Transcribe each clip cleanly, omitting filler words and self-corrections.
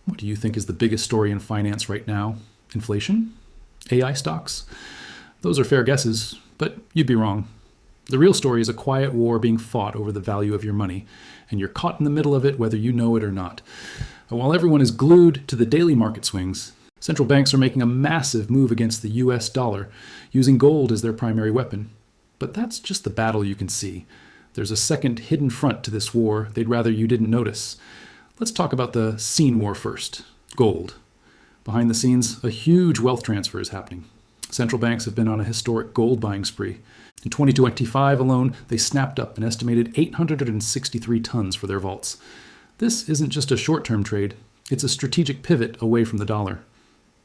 What do you think is the biggest story in finance right now? Inflation? AI stocks? Those are fair guesses, but you'd be wrong. The real story is a quiet war being fought over the value of your money, and you're caught in the middle of it whether you know it or not. And while everyone is glued to the daily market swings, central banks are making a massive move against the US dollar, using gold as their primary weapon. But that's just the battle you can see. There's a second hidden front to this war they'd rather you didn't notice. Let's talk about the seen war first, gold. Behind the scenes, a huge wealth transfer is happening. Central banks have been on a historic gold buying spree. In 2025 alone, they snapped up an estimated 863 tons for their vaults. This isn't just a short-term trade, it's a strategic pivot away from the dollar.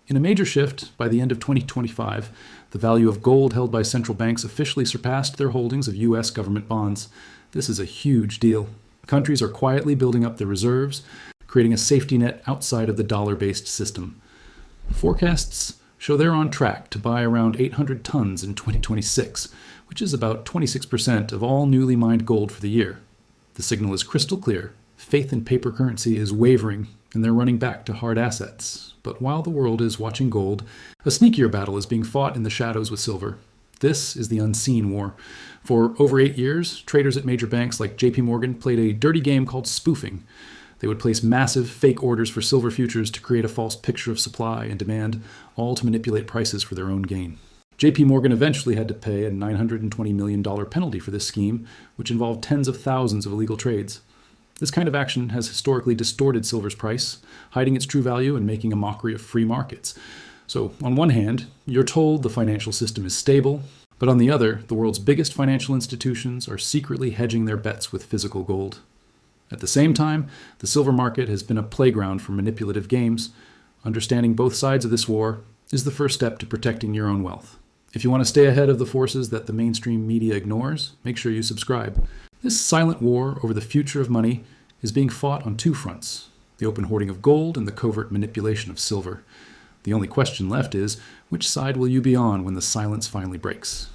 In a major shift, by the end of 2025, the value of gold held by central banks officially surpassed their holdings of US government bonds. This is a huge deal. Countries are quietly building up their reserves, creating a safety net outside of the dollar-based system. Forecasts show they're on track to buy around 800 tons in 2026, which is about 26% of all newly mined gold for the year. The signal is crystal clear. Faith in paper currency is wavering, and they're running back to hard assets. But while the world is watching gold, a sneakier battle is being fought in the shadows with silver. This is the unseen war. For over 8 years, traders at major banks like JP Morgan played a dirty game called spoofing. They would place massive fake orders for silver futures to create a false picture of supply and demand, all to manipulate prices for their own gain. JP Morgan eventually had to pay a $920 million penalty for this scheme, which involved tens of thousands of illegal trades. This kind of action has historically distorted silver's price, hiding its true value and making a mockery of free markets. So, on one hand, you're told the financial system is stable, but on the other, the world's biggest financial institutions are secretly hedging their bets with physical gold. At the same time, the silver market has been a playground for manipulative games. Understanding both sides of this war is the first step to protecting your own wealth. If you want to stay ahead of the forces that the mainstream media ignores, make sure you subscribe. This silent war over the future of money is being fought on two fronts: the open hoarding of gold and the covert manipulation of silver. The only question left is, which side will you be on when the silence finally breaks?